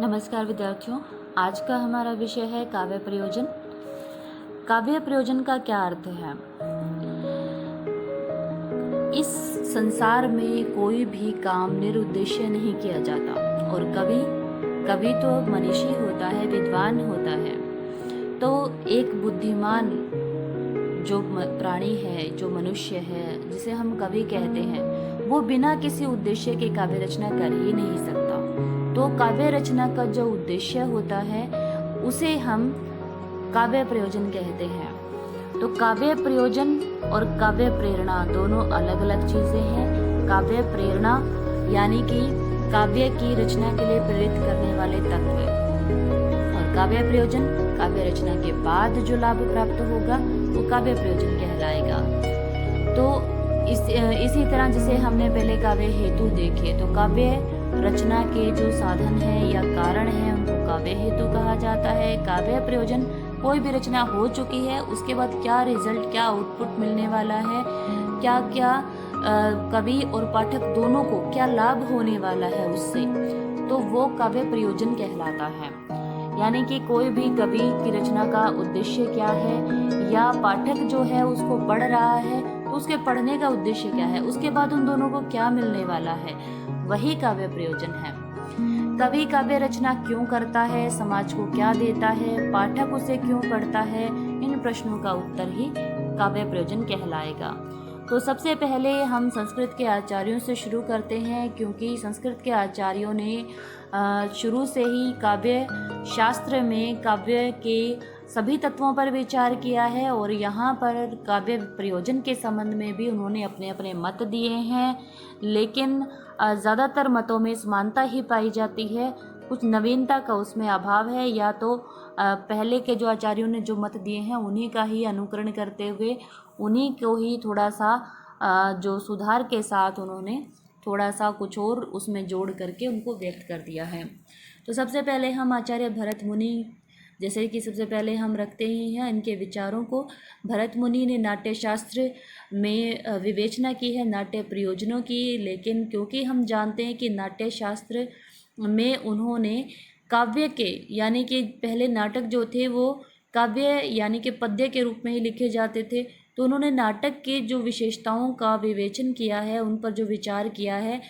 नमस्कार विद्यार्थियों, आज का हमारा विषय है काव्य प्रयोजन। काव्य प्रयोजन का क्या अर्थ है? इस संसार में कोई भी काम निरुद्देश्य नहीं किया जाता और कभी तो मनीषी होता है, विद्वान होता है। तो एक बुद्धिमान जो प्राणी है, जो मनुष्य है, जिसे हम कवि कहते हैं, वो बिना किसी उद्देश्य के काव्य रचना कर ही नहीं सकता। तो काव्य रचना का जो उद्देश्य होता है उसे हम काव्य प्रयोजन कहते हैं। तो काव्य प्रयोजन और काव्य प्रेरणा दोनों अलग अलग चीज़ें हैं। काव्य प्रेरणा यानी कि काव्य की रचना के लिए प्रेरित करने वाले तत्व, और काव्य प्रयोजन काव्य रचना के बाद जो लाभ प्राप्त होगा वो काव्य प्रयोजन कहलाएगा। तो इसी तरह जैसे हमने पहले काव्य हेतु देखे, तो काव्य रचना के जो साधन है या कारण है उनको काव्य हेतु कहा जाता है। काव्य प्रयोजन कोई भी रचना हो चुकी है, उसके बाद क्या रिजल्ट, क्या आउटपुट मिलने वाला है, क्या क्या कवि और पाठक दोनों को क्या लाभ होने वाला है उससे, तो वो काव्य प्रयोजन कहलाता है। यानी कि कोई भी कवि की रचना का उद्देश्य क्या है, या पाठक जो है उसको पढ़ रहा है तो उसके पढ़ने का उद्देश्य क्या है, उसके बाद उन दोनों को क्या मिलने वाला है, वही काव्य प्रयोजन है। कवि काव्य रचना क्यों करता है, समाज को क्या देता है, पाठक उसे क्यों पढ़ता है, इन प्रश्नों का उत्तर ही काव्य प्रयोजन कहलाएगा। तो सबसे पहले हम संस्कृत के आचार्यों से शुरू करते हैं, क्योंकि संस्कृत के आचार्यों ने शुरू से ही काव्य शास्त्र में काव्य के सभी तत्वों पर विचार किया है, और यहाँ पर काव्य प्रयोजन के संबंध में भी उन्होंने अपने अपने मत दिए हैं। लेकिन ज़्यादातर मतों में समानता ही पाई जाती है, कुछ नवीनता का उसमें अभाव है, या तो पहले के जो आचार्यों ने जो मत दिए हैं उन्हीं का ही अनुकरण करते हुए उन्हीं को ही थोड़ा सा जो सुधार के साथ उन्होंने थोड़ा सा कुछ और उसमें जोड़ करके उनको व्यक्त कर दिया है। तो सबसे पहले हम आचार्य भरत मुनि, जैसे कि सबसे पहले हम रखते ही हैं इनके विचारों को। भरत मुनि ने नाट्य शास्त्र में विवेचना की है नाट्य प्रयोजनों की, लेकिन क्योंकि हम जानते हैं कि नाट्य शास्त्र में उन्होंने काव्य के, यानी कि पहले नाटक जो थे वो काव्य यानी कि पद्य के रूप में ही लिखे जाते थे, तो उन्होंने नाटक के जो विशेषताओं का विवेचन किया है, उन पर जो विचार किया है,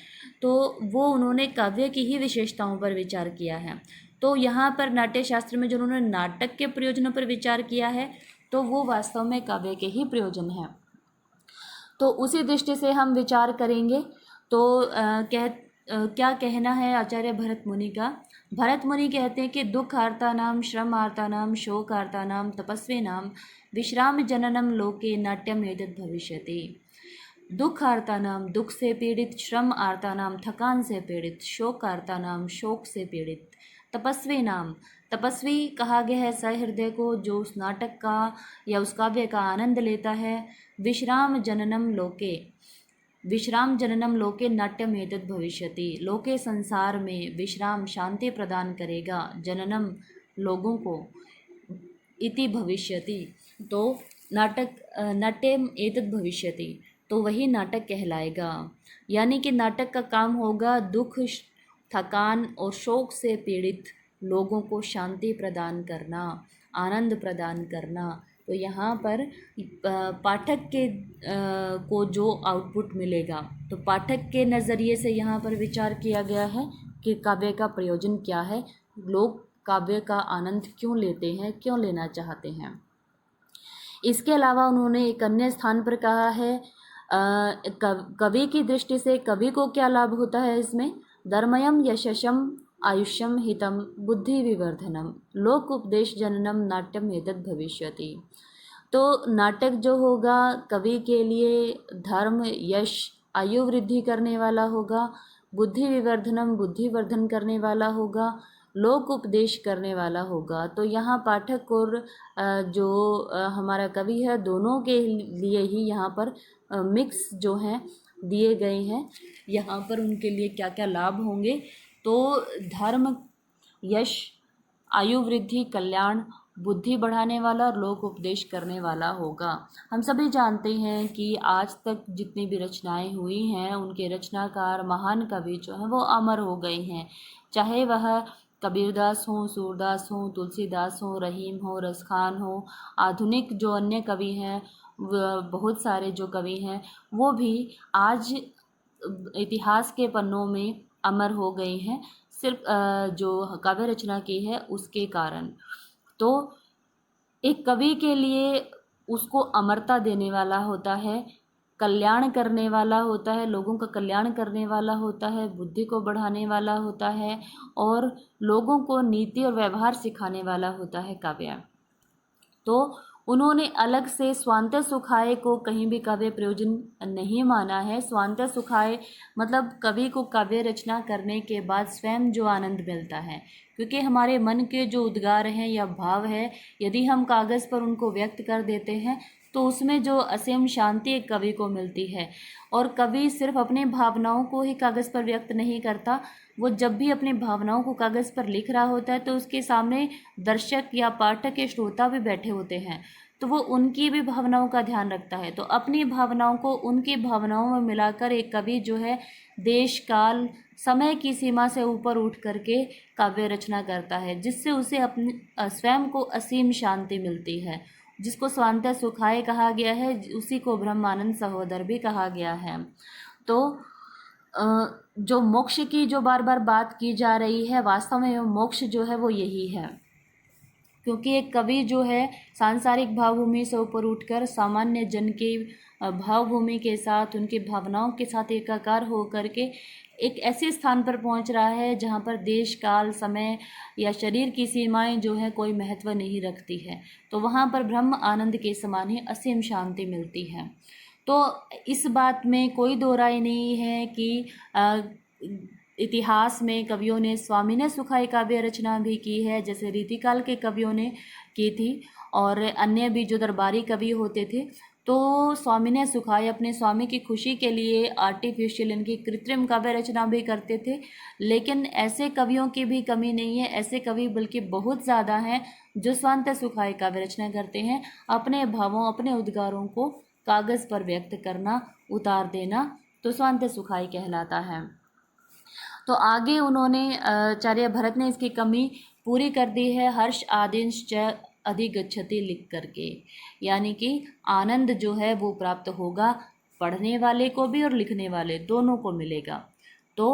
तो वो उन्होंने काव्य की ही विशेषताओं पर विचार किया है। तो यहाँ पर नाट्य शास्त्र में जो उन्होंने नाटक के प्रयोजनों पर विचार किया है, तो वो वास्तव में काव्य के ही प्रयोजन हैं। तो उसी दृष्टि से हम विचार करेंगे। तो क्या कहना है आचार्य भरत मुनि का? भरत मुनि कहते हैं कि दुख आर्ता नाम, श्रम आर्ता नाम, शोक आर्ता नाम, तपस्वी नाम, विश्राम जननम लोके नाट्यम एतद् भविष्यति। दुख आर्ता नाम, दुख से पीड़ित, श्रम आर्ता नाम, थकान से पीड़ित, शोक आर्ता नाम, शोक से पीड़ित, तपस्वी नाम, तपस्वी कहा गया है सहृदय को जो उस नाटक का या उस काव्य का आनंद लेता है। विश्राम जननम लोके, विश्राम जननम लोके नाट्यम एतद् भविष्यति, लोके संसार में विश्राम शांति प्रदान करेगा, जननम लोगों को, इति भविष्यति, तो नाटक नाट्यम एतद् भविष्यति, तो वही नाटक कहलाएगा। यानी कि नाटक का काम होगा दुख, थकान और शोक से पीड़ित लोगों को शांति प्रदान करना, आनंद प्रदान करना। तो यहाँ पर पाठक के को जो आउटपुट मिलेगा, तो पाठक के नज़रिए से यहाँ पर विचार किया गया है कि काव्य का प्रयोजन क्या है, लोग काव्य का आनंद क्यों लेते हैं, क्यों लेना चाहते हैं। इसके अलावा उन्होंने एक अन्य स्थान पर कहा है कवि की दृष्टि से कवि को क्या लाभ होता है इसमें? धर्मयम यशसम आयुष्यम हितम बुद्धि विवर्धनम लोक उपदेश जननम नाट्यम एतद् भविष्यति। तो नाटक जो होगा कवि के लिए धर्म, यश, आयु वृद्धि करने वाला होगा, बुद्धि विवर्धनम बुद्धिवर्धन करने वाला होगा, लोक उपदेश करने वाला होगा। तो यहाँ पाठक और जो हमारा कवि है दोनों के लिए ही यहाँ पर मिक्स जो हैं दिए गए हैं। यहाँ पर उनके लिए क्या क्या लाभ होंगे, तो धर्म, यश, आयु वृद्धि, कल्याण बुद्धि बढ़ाने वाला और लोक उपदेश करने वाला होगा। हम सभी जानते हैं कि आज तक जितनी भी रचनाएं हुई हैं उनके रचनाकार महान कवि जो हैं वो अमर हो गए हैं, चाहे वह कबीरदास हों, सूरदास हों, तुलसीदास हों, रहीम हो, रसखान हो, आधुनिक जो अन्य कवि हैं बहुत सारे जो कवि हैं वो भी आज इतिहास के पन्नों में अमर हो गए हैं, सिर्फ जो काव्य रचना की है उसके कारण। तो एक कवि के लिए उसको अमरता देने वाला होता है, कल्याण करने वाला होता है, लोगों का कल्याण करने वाला होता है, बुद्धि को बढ़ाने वाला होता है और लोगों को नीति और व्यवहार सिखाने वाला होता है काव्य। तो उन्होंने अलग से स्वान्त सुखाए को कहीं भी काव्य प्रयोजन नहीं माना है। स्वान्त सुखाए मतलब कवि को काव्य रचना करने के बाद स्वयं जो आनंद मिलता है, क्योंकि हमारे मन के जो उद्गार हैं या भाव है, यदि हम कागज़ पर उनको व्यक्त कर देते हैं तो उसमें जो असीम शांति एक कवि को मिलती है। और कवि सिर्फ अपनी भावनाओं को ही कागज़ पर व्यक्त नहीं करता, वो जब भी अपनी भावनाओं को कागज़ पर लिख रहा होता है तो उसके सामने दर्शक या पाठक या श्रोता भी बैठे होते हैं, तो वो उनकी भी भावनाओं का ध्यान रखता है। तो अपनी भावनाओं को उनकी भावनाओं में मिलाकर एक कवि जो है देश काल समय की सीमा से ऊपर उठ करके काव्य रचना करता है, जिससे उसे अपने स्वयं को असीम शांति मिलती है। जिसको स्वान्त सुखाए कहा गया है उसी को ब्रह्मानंद सहोदर भी कहा गया है। तो जो मोक्ष की जो बार बार बात की जा रही है, वास्तव में मोक्ष जो है वो यही है, क्योंकि एक कवि जो है सांसारिक भावभूमि से ऊपर उठकर सामान्य जन की भावभूमि के साथ, उनकी भावनाओं के साथ एकाकार हो करके एक ऐसे स्थान पर पहुंच रहा है जहां पर देश काल समय या शरीर की सीमाएं जो है कोई महत्व नहीं रखती है। तो वहां पर ब्रह्म आनंद के समान ही असीम शांति मिलती है। तो इस बात में कोई दो राय नहीं है कि इतिहास में कवियों ने स्वामी ने सुखाई काव्य रचना भी की है, जैसे रीतिकाल के कवियों ने की थी, और अन्य भी जो दरबारी कवि होते थे तो स्वामी ने सुखाई अपने स्वामी की खुशी के लिए आर्टिफिशियल इनकी कृत्रिम काव्य रचना भी करते थे। लेकिन ऐसे कवियों की भी कमी नहीं है, ऐसे कवि बल्कि बहुत ज़्यादा हैं जो स्वान्त सुखाई काव्य रचना करते हैं, अपने भावों अपने उद्गारों को कागज़ पर व्यक्त करना, उतार देना, तो स्वान्त सुखाई कहलाता है। तो आगे उन्होंने आचार्य भरत ने इसकी कमी पूरी कर दी है, हर्ष आदिंश च अधिगच्छति लिख करके, यानी कि आनंद जो है वो प्राप्त होगा पढ़ने वाले को भी और लिखने वाले दोनों को मिलेगा। तो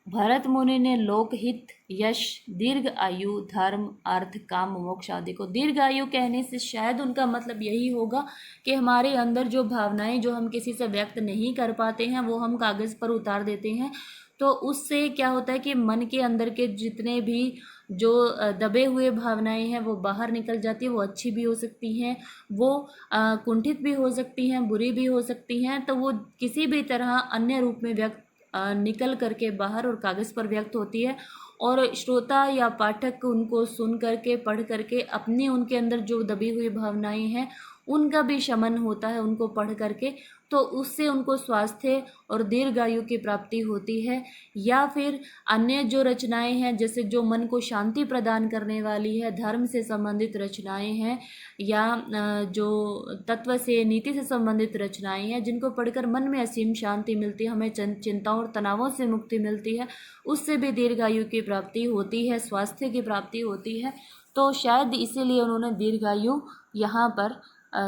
भरत मुनि ने लोकहित यश दीर्घ आयु धर्म अर्थ काम मोक्ष आदि को, दीर्घ आयु कहने से शायद उनका मतलब यही होगा कि हमारे अंदर जो भावनाएं जो हम किसी से व्यक्त नहीं कर पाते हैं वो हम कागज़ पर उतार देते हैं, तो उससे क्या होता है कि मन के अंदर के जितने भी जो दबे हुए भावनाएं हैं वो बाहर निकल जाती है। वो अच्छी भी हो सकती हैं, वो कुंठित भी हो सकती हैं, बुरी भी हो सकती हैं, तो वो किसी भी तरह अन्य रूप में व्यक्त निकल करके बाहर और कागज़ पर व्यक्त होती है, और श्रोता या पाठक उनको सुन करके पढ़ करके अपनी उनके अंदर जो दबी हुई भावनाएं हैं उनका भी शमन होता है उनको पढ़ करके, तो उससे उनको स्वास्थ्य और दीर्घायु की प्राप्ति होती है। या फिर अन्य जो रचनाएं हैं जैसे जो मन को शांति प्रदान करने वाली है, धर्म से संबंधित रचनाएं हैं या जो तत्व से नीति से संबंधित रचनाएं हैं जिनको पढ़कर मन में असीम शांति मिलती है, हमें चिंताओं और तनावों से मुक्ति मिलती है, उससे भी दीर्घायु की प्राप्ति होती है, स्वास्थ्य की प्राप्ति होती है। तो शायद इसीलिए उन्होंने दीर्घायु यहाँ पर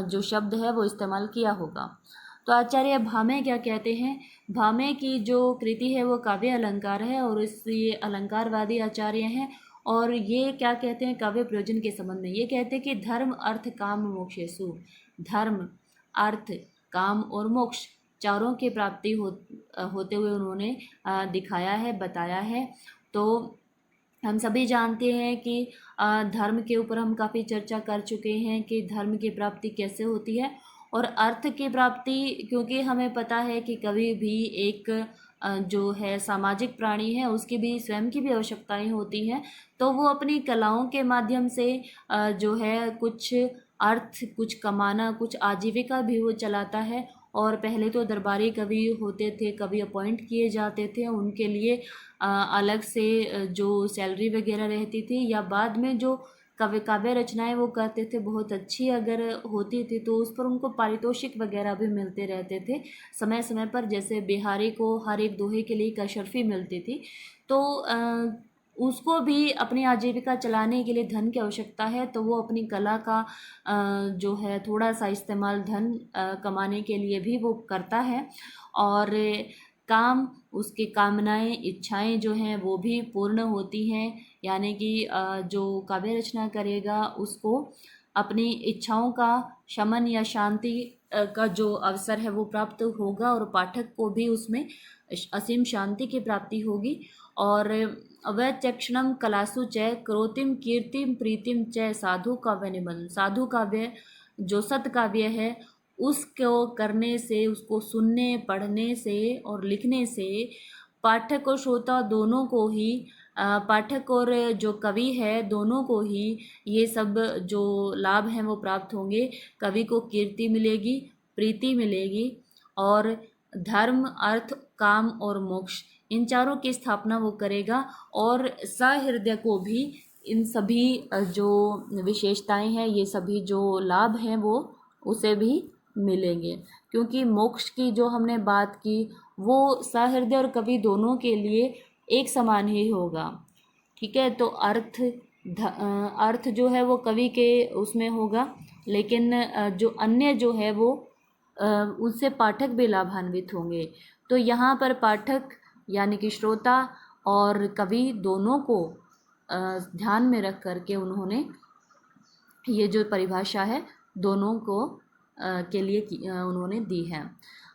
जो शब्द है वो इस्तेमाल किया होगा। तो आचार्य भामे क्या कहते हैं, भामे की जो कृति है वो काव्य अलंकार है और ये अलंकारवादी आचार्य हैं, और ये क्या कहते हैं काव्य प्रयोजन के संबंध में, ये कहते हैं कि धर्म अर्थ काम मोक्षेषु, धर्म अर्थ काम और मोक्ष चारों की प्राप्ति होते हुए उन्होंने दिखाया है, बताया है। तो हम सभी जानते हैं कि धर्म के ऊपर हम काफ़ी चर्चा कर चुके हैं कि धर्म की प्राप्ति कैसे होती है, और अर्थ की प्राप्ति, क्योंकि हमें पता है कि कभी भी एक जो है सामाजिक प्राणी है उसकी भी स्वयं की भी आवश्यकताएं होती हैं, तो वो अपनी कलाओं के माध्यम से जो है कुछ अर्थ, कुछ कमाना, कुछ आजीविका भी वो चलाता है। और पहले तो दरबारी कवि होते थे, कवि अपॉइंट किए जाते थे, उनके लिए अलग से जो सैलरी वगैरह रहती थी, या बाद में जो काव्य रचनाएं वो करते थे बहुत अच्छी अगर होती थी तो उस पर उनको पारितोषिक वगैरह भी मिलते रहते थे समय समय पर। जैसे बिहारी को हर एक दोहे के लिए एक अशर्फी मिलती थी, तो उसको भी अपनी आजीविका चलाने के लिए धन की आवश्यकता है, तो वो अपनी कला का जो है थोड़ा सा इस्तेमाल धन कमाने के लिए भी वो करता है। और काम, उसकी कामनाएं इच्छाएं जो हैं वो भी पूर्ण होती हैं, यानी कि जो काव्य रचना करेगा उसको अपनी इच्छाओं का शमन या शांति का जो अवसर है वो प्राप्त होगा, और पाठक को भी उसमें असीम शांति की प्राप्ति होगी। और वैचक्षणम कलासु च क्रोतिम कीर्तिम प्रीतिम च साधु काव्य निबंध। साधु काव्य जो सत काव्य है उसको करने से, उसको सुनने पढ़ने से और लिखने से पाठक और श्रोता दोनों को ही, पाठक और जो कवि है दोनों को ही ये सब जो लाभ हैं वो प्राप्त होंगे। कवि को कीर्ति मिलेगी, प्रीति मिलेगी, और धर्म, अर्थ, काम और मोक्ष, इन चारों की स्थापना वो करेगा। और सहृदय को भी इन सभी जो विशेषताएं हैं, ये सभी जो लाभ हैं वो उसे भी मिलेंगे, क्योंकि मोक्ष की जो हमने बात की वो सहृदय और कवि दोनों के लिए एक समान ही होगा। ठीक है, तो अर्थ जो है वो कवि के उसमें होगा, लेकिन जो अन्य जो है वो उससे पाठक भी लाभान्वित होंगे। तो यहाँ पर पाठक यानी कि श्रोता और कवि दोनों को ध्यान में रख करके उन्होंने ये जो परिभाषा है दोनों को के लिए उन्होंने दी है।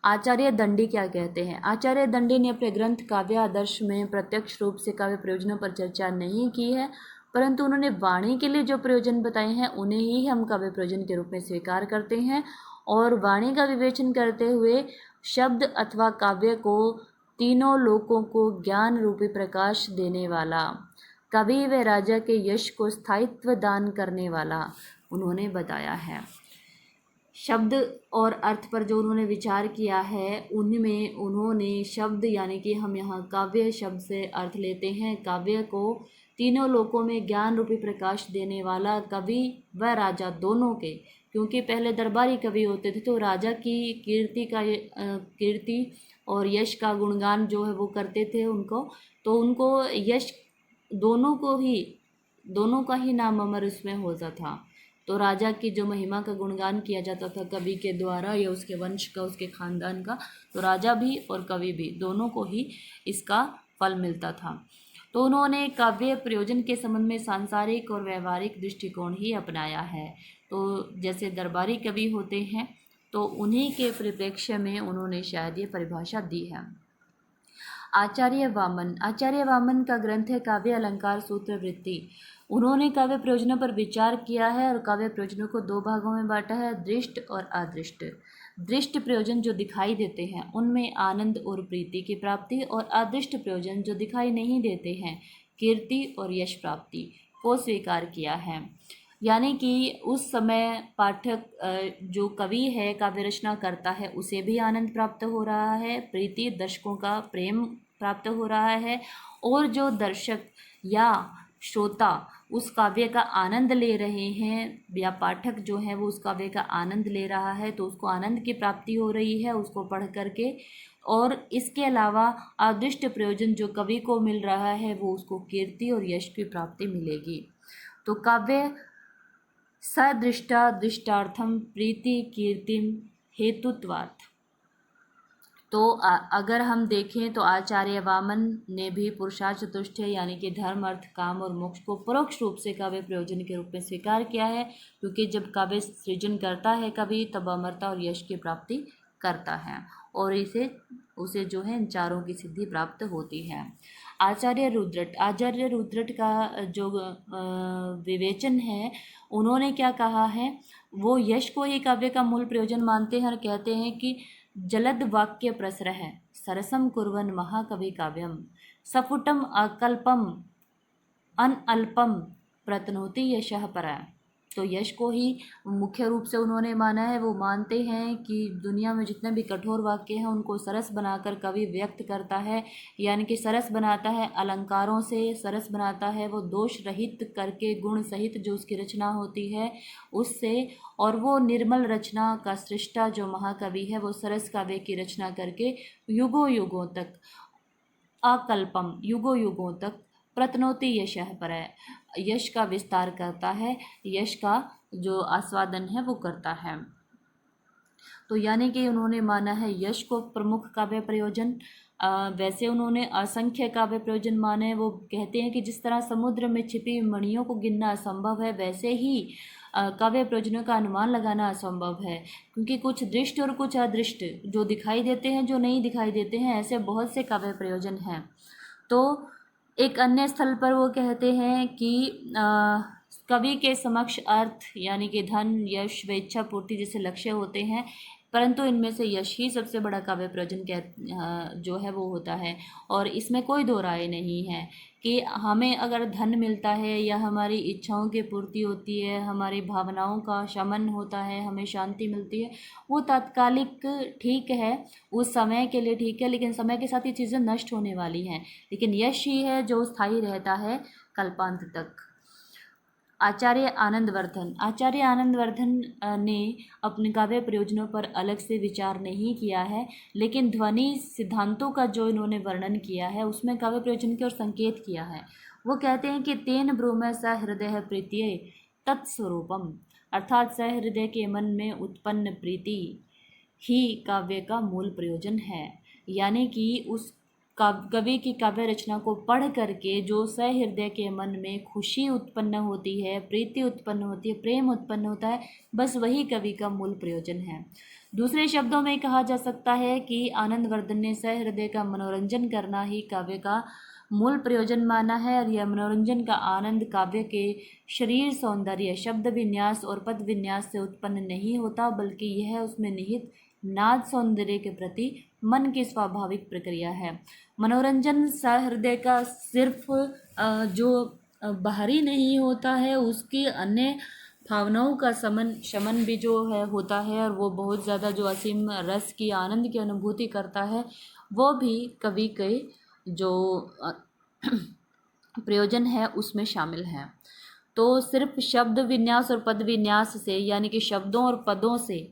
आचार्य दंडी क्या कहते हैं? आचार्य दंडी ने अपने ग्रंथ काव्य आदर्श में प्रत्यक्ष रूप से काव्य प्रयोजनों पर चर्चा नहीं की है, परंतु उन्होंने वाणी के लिए जो प्रयोजन बताए हैं उन्हें ही हम काव्य प्रयोजन के रूप में स्वीकार करते हैं। और वाणी का विवेचन करते हुए शब्द अथवा काव्य को तीनों लोकों को ज्ञान रूपी प्रकाश देने वाला, कवि व राजा के यश को स्थायित्व दान करने वाला उन्होंने बताया है। शब्द और अर्थ पर जो उन्होंने विचार किया है उनमें उन्होंने शब्द यानी कि हम यहाँ काव्य शब्द से अर्थ लेते हैं, काव्य को तीनों लोकों में ज्ञान रूपी प्रकाश देने वाला, कवि व राजा दोनों के, क्योंकि पहले दरबारी कवि होते थे तो राजा की कीर्ति और यश का गुणगान जो है वो करते थे उनको, तो उनको यश दोनों का ही नाम अमर उसमें होता था। तो राजा की जो महिमा का गुणगान किया जाता था कवि के द्वारा या उसके वंश का, उसके खानदान का, तो राजा भी और कवि भी दोनों को ही इसका फल मिलता था। तो उन्होंने काव्य प्रयोजन के संबंध में सांसारिक और व्यवहारिक दृष्टिकोण ही अपनाया है। तो जैसे दरबारी कवि होते हैं तो उन्हीं के परिप्रेक्ष्य में उन्होंने शायद ये परिभाषा दी है। आचार्य वामन का ग्रंथ है काव्य अलंकार सूत्र वृत्ति। उन्होंने काव्य प्रयोजनों पर विचार किया है और काव्य प्रयोजनों को दो भागों में बांटा है, दृष्ट और अदृष्ट। दृष्ट प्रयोजन जो दिखाई देते हैं उनमें आनंद और प्रीति की प्राप्ति, और अदृष्ट प्रयोजन जो दिखाई नहीं देते हैं कीर्ति और यश प्राप्ति को स्वीकार किया है। यानी कि उस समय पाठक जो कवि है काव्य रचना करता है उसे भी आनंद प्राप्त हो रहा है, प्रीति दर्शकों का प्रेम प्राप्त हो रहा है, और जो दर्शक या श्रोता उस काव्य का आनंद ले रहे हैं या पाठक जो है वो उस काव्य का आनंद ले रहा है तो उसको आनंद की प्राप्ति हो रही है उसको पढ़ करके। और इसके अलावा अदृष्ट प्रयोजन जो कवि को मिल रहा है वो उसको कीर्ति और यश की प्राप्ति मिलेगी। तो काव्य सदृष्टा दृष्टार्थम प्रीति कीर्तिम हेतुत्वात्। तो अगर हम देखें तो आचार्य वामन ने भी पुरुषार्थ चतुष्टय यानी कि धर्म अर्थ काम और मोक्ष को परोक्ष रूप से काव्य प्रयोजन के रूप में स्वीकार किया है, क्योंकि जब काव्य सृजन करता है कवि तब अमरता और यश की प्राप्ति करता है और उसे जो है इन चारों की सिद्धि प्राप्त होती है। आचार्य रुद्रट का जो विवेचन है उन्होंने क्या कहा है, वो यश को ही काव्य का मूल प्रयोजन मानते हैं और कहते हैं कि जलद वाक्य प्रसरः सरसम कुर्वन् महाकवि काव्यम सफुटम अकल्पम अनअल्पम प्रतनोति यशः परा। तो यश को ही मुख्य रूप से उन्होंने माना है। वो मानते हैं कि दुनिया में जितने भी कठोर वाक्य हैं उनको सरस बनाकर कवि व्यक्त करता है, यानी कि सरस बनाता है, अलंकारों से सरस बनाता है, वो दोष रहित करके गुण सहित जो उसकी रचना होती है उससे, और वो निर्मल रचना का सृष्टा जो महाकवि है वो सरस काव्य की रचना करके युगों युगों तक अकल्पम युगों युगों तक प्रतनोति यशः परः यश का विस्तार करता है, यश का जो आस्वादन है वो करता है। तो यानी कि उन्होंने माना है यश को प्रमुख काव्य प्रयोजन। वैसे उन्होंने असंख्य काव्य प्रयोजन माने। वो कहते हैं कि जिस तरह समुद्र में छिपी मणियों को गिनना असंभव है, वैसे ही काव्य प्रयोजनों का अनुमान लगाना असंभव है, क्योंकि कुछ दृष्ट और कुछ अदृष्ट जो दिखाई देते हैं, जो नहीं दिखाई देते हैं, ऐसे बहुत से काव्य प्रयोजन हैं। तो एक अन्य स्थल पर वो कहते हैं कि कवि के समक्ष अर्थ यानी कि धन, यश, स्वेच्छा पूर्ति जैसे लक्ष्य होते हैं, परंतु इनमें से यश ही सबसे बड़ा काव्य प्रयोजन जो है वो होता है। और इसमें कोई दो राय नहीं है कि हमें अगर धन मिलता है या हमारी इच्छाओं की पूर्ति होती है, हमारी भावनाओं का शमन होता है, हमें शांति मिलती है, वो तात्कालिक ठीक है, उस समय के लिए ठीक है, लेकिन समय के साथ ये चीज़ें नष्ट होने वाली हैं। लेकिन यश ही है जो स्थायी रहता है कल्पांत तक। आचार्य आनंदवर्धन ने अपने काव्य प्रयोजनों पर अलग से विचार नहीं किया है, लेकिन ध्वनि सिद्धांतों का जो इन्होंने वर्णन किया है उसमें काव्य प्रयोजन की ओर संकेत किया है। वो कहते हैं कि तेन ब्रूम सहृदय प्रीतिये तत्स्वरूपम, अर्थात सहृदय के मन में उत्पन्न प्रीति ही काव्य का मूल प्रयोजन है। यानी कि उस कवि की काव्य रचना को पढ़ करके जो सहृदय के मन में खुशी उत्पन्न होती है, प्रीति उत्पन्न होती है, प्रेम उत्पन्न होता है, बस वही कवि का मूल प्रयोजन है। दूसरे शब्दों में कहा जा सकता है कि आनंदवर्धन ने सहृदय का मनोरंजन करना ही काव्य का मूल प्रयोजन माना है, और यह मनोरंजन का आनंद काव्य के शरीर सौंदर्य, शब्द विन्यास और पद विन्यास से उत्पन्न नहीं होता, बल्कि यह उसमें निहित नाद सौंदर्य के प्रति मन की स्वाभाविक प्रक्रिया है। मनोरंजन सहृदय का सिर्फ जो बाहरी नहीं होता है, उसकी अन्य भावनाओं का शमन भी जो है होता है, और वो बहुत ज़्यादा जो असीम रस की आनंद की अनुभूति करता है, वो भी कवि के जो प्रयोजन है उसमें शामिल है। तो सिर्फ शब्द विन्यास और पद विन्यास से, यानी कि शब्दों और पदों से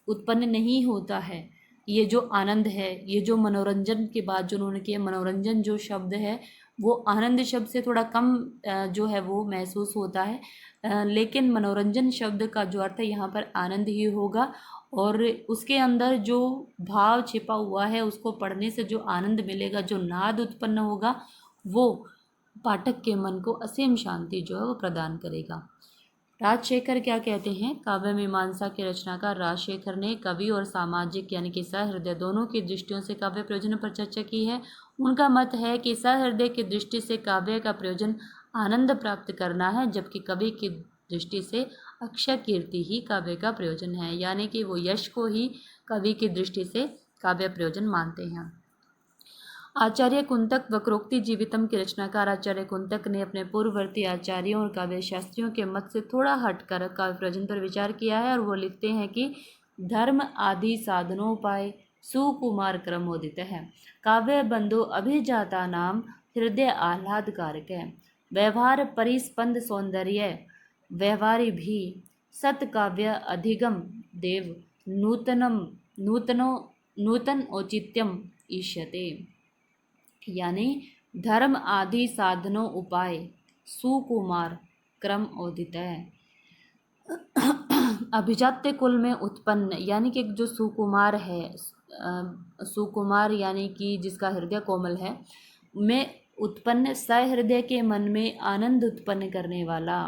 उत्पन्न नहीं होता है ये जो आनंद है, ये जो मनोरंजन की बात जो उन्होंने की है, मनोरंजन जो शब्द है वो आनंद शब्द से थोड़ा कम जो है वो महसूस होता है, लेकिन मनोरंजन शब्द का जो अर्थ है यहाँ पर आनंद ही होगा, और उसके अंदर जो भाव छिपा हुआ है उसको पढ़ने से जो आनंद मिलेगा, जो नाद उत्पन्न होगा, वो पाठक के मन को असीम शांति जो है वो प्रदान करेगा। राजशेखर क्या कहते हैं? काव्य मीमांसा के रचनाकार राजशेखर ने कवि और सामाजिक यानी कि सहृदय दोनों की दृष्टियों से काव्य प्रयोजन पर चर्चा की है। उनका मत है कि सहृदय की दृष्टि से काव्य का प्रयोजन आनंद प्राप्त करना है, जबकि कवि की दृष्टि से अक्षय कीर्ति ही काव्य का प्रयोजन है, यानी कि वो यश को ही कवि की दृष्टि से काव्य प्रयोजन मानते हैं। आचार्य कुंतक वक्रोक्ति जीवितम के रचनाकार आचार्य कुंतक ने अपने पूर्ववर्ती आचार्यों और काव्य शास्त्रियों के मत से थोड़ा हटकर काव्य प्रयोजन पर विचार किया है, और वो लिखते हैं कि धर्म आदि साधनोपाय सुकुमार क्रमोदित है, काव्य बंधु अभिजाता नाम हृदय आह्लाद कारक है, व्यवहार परिस्पंद सौंदर्य व्यवहारी भी सत्काव्य अधिगम देव नूतन औचित्यम ईष्यते। यानी धर्म आदि साधनों उपाय सुकुमार क्रम उदित है। अभिजात्य कुल में उत्पन्न यानी कि जो सुकुमार है, सुकुमार यानी कि जिसका हृदय कोमल है, में उत्पन्न सहृदय के मन में आनंद उत्पन्न करने वाला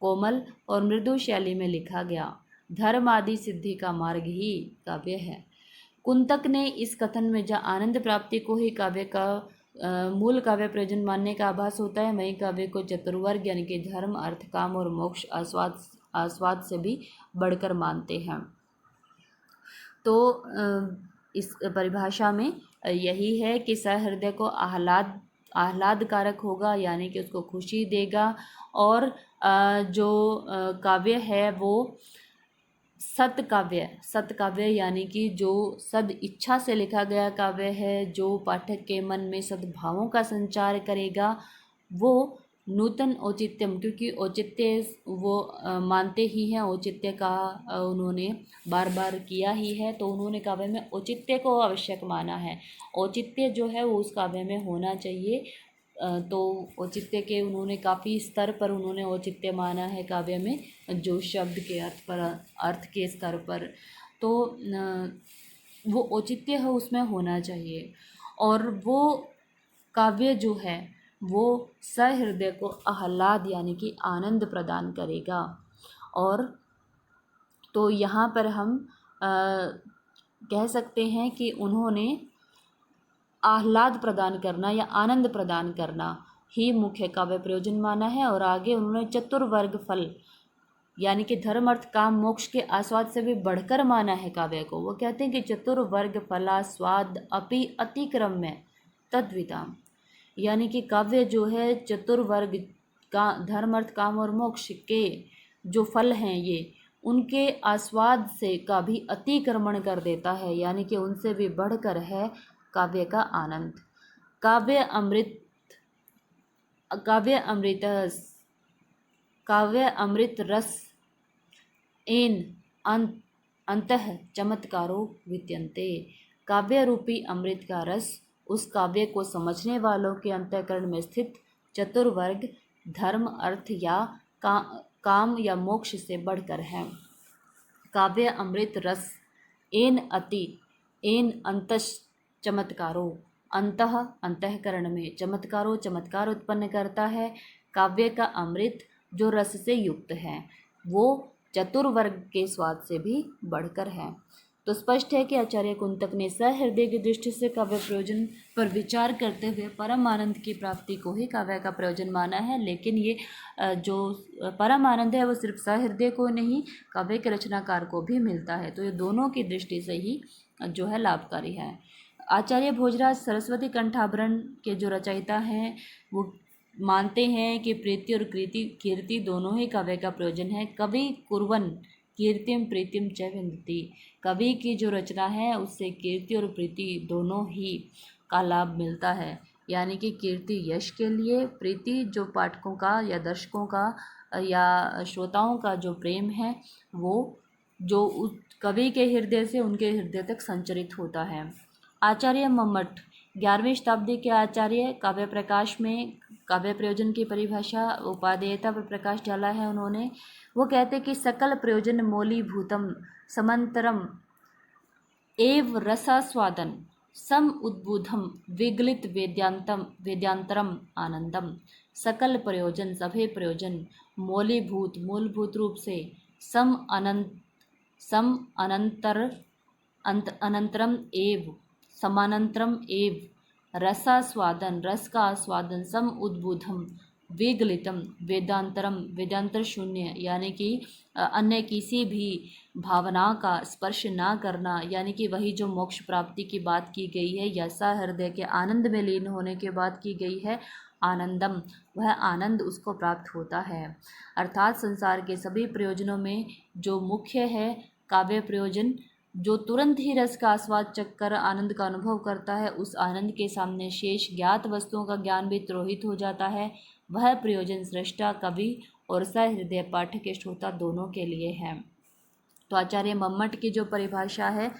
कोमल और मृदु शैली में लिखा गया धर्म आदि सिद्धि का मार्ग ही काव्य है। कुंतक ने इस कथन में जहाँ आनंद प्राप्ति को ही काव्य का मूल काव्य प्रयोजन मानने का आभास होता है, वहीं काव्य को चतुर्वर्ग यानी कि धर्म, अर्थ, काम और मोक्ष आस्वाद से भी बढ़कर मानते हैं। तो इस परिभाषा में यही है कि सहृदय को आह्लादकारक होगा, यानी कि उसको खुशी देगा, और जो काव्य है वो सत्काव्य यानी कि जो सद इच्छा से लिखा गया काव्य है, जो पाठक के मन में सद्भावों का संचार करेगा, वो नूतन औचित्यम, क्योंकि औचित्य वो मानते ही हैं, औचित्य का उन्होंने बार बार किया ही है, तो उन्होंने काव्य में औचित्य को आवश्यक माना है। औचित्य जो है वो उस काव्य में होना चाहिए। तो औचित्य के उन्होंने काफ़ी स्तर पर उन्होंने औचित्य माना है काव्य में, जो शब्द के अर्थ के स्तर पर, तो वो औचित्य है उसमें होना चाहिए। और वो काव्य जो है वो सहृदय को आह्लाद यानी कि आनंद प्रदान करेगा। और तो यहाँ पर हम कह सकते हैं कि उन्होंने आह्लाद प्रदान करना या आनंद प्रदान करना ही मुख्य काव्य प्रयोजन माना है। और आगे उन्होंने चतुर्वर्ग फल यानी कि धर्म अर्थ काम मोक्ष के आस्वाद से भी बढ़कर माना है काव्य को। वो कहते हैं कि चतुर्वर्ग फलास्वाद अपि अतिक्रम्य तद्विताम, यानी कि काव्य जो है चतुर्वर्ग का धर्म अर्थ काम और मोक्ष के जो फल हैं ये उनके आस्वाद से का भी अतिक्रमण कर देता है, यानी कि उनसे भी बढ़कर है काव्य का आनंद। काव्य अमृत रस एन अंतः चमत्कारो विद्यन्ते। काव्य रूपी अमृत का रस उस काव्य को समझने वालों के अंतःकरण में स्थित चतुर्वर्ग धर्म अर्थ या काम या मोक्ष से बढ़कर है। काव्य अमृत रस एन अंत चमत्कारो, अंतःकरण में चमत्कार उत्पन्न करता है। काव्य का अमृत जो रस से युक्त है वो चतुर्वर्ग के स्वाद से भी बढ़कर है। तो स्पष्ट है कि आचार्य कुंतक ने सहृदय की दृष्टि से काव्य प्रयोजन पर विचार करते हुए परम आनंद की प्राप्ति को ही काव्य का प्रयोजन माना है। लेकिन ये जो परम आनंद है वो सिर्फ सहृदय को नहीं, काव्य के रचनाकार को भी मिलता है। तो ये दोनों की दृष्टि से ही जो है लाभकारी है। आचार्य भोजराज सरस्वती कंठाभरण के जो रचयिता हैं वो मानते हैं कि प्रीति और कीर्ति दोनों ही काव्य का प्रयोजन है। कवि कुर्वन कीर्तिम प्रीतिम च विन्दति, कवि की जो रचना है उससे कीर्ति और प्रीति दोनों ही का लाभ मिलता है। यानी कि कीर्ति यश के लिए, प्रीति जो पाठकों का या दर्शकों का या श्रोताओं का जो प्रेम है वो जो उस कवि के हृदय से उनके हृदय तक संचरित होता है। आचार्य मम्मट 11वीं शताब्दी के आचार्य काव्य प्रकाश में काव्य प्रयोजन की परिभाषा उपादेयता पर प्रकाश डाला है उन्होंने। वो कहते कि सकल प्रयोजन मौलीभूतम समंतरम एव रसास्वादन सम उद्बुधम विगलित वेद्यांतरम आनंदम। सकल प्रयोजन सभी प्रयोजन मूलभूत रूप से अनंतरम एव समानंतरम एव रसास्वादन रस का आस्वादन सम उद्बुधम विगलितम वेदांतर शून्य, यानी कि अन्य किसी भी भावना का स्पर्श ना करना, यानी कि वही जो मोक्ष प्राप्ति की बात की गई है या सहृदय के आनंद में लीन होने की बात की गई है, आनंदम, वह आनंद उसको प्राप्त होता है। अर्थात संसार के सभी प्रयोजनों में जो मुख्य है काव्य प्रयोजन, जो तुरंत ही रस का आस्वाद चखकर आनंद का अनुभव करता है, उस आनंद के सामने शेष ज्ञात वस्तुओं का ज्ञान भी तिरोहित हो जाता है। वह प्रयोजन सृष्टा कवि और सहृदय पाठक के श्रोता दोनों के लिए है। तो आचार्य मम्मट की जो परिभाषा है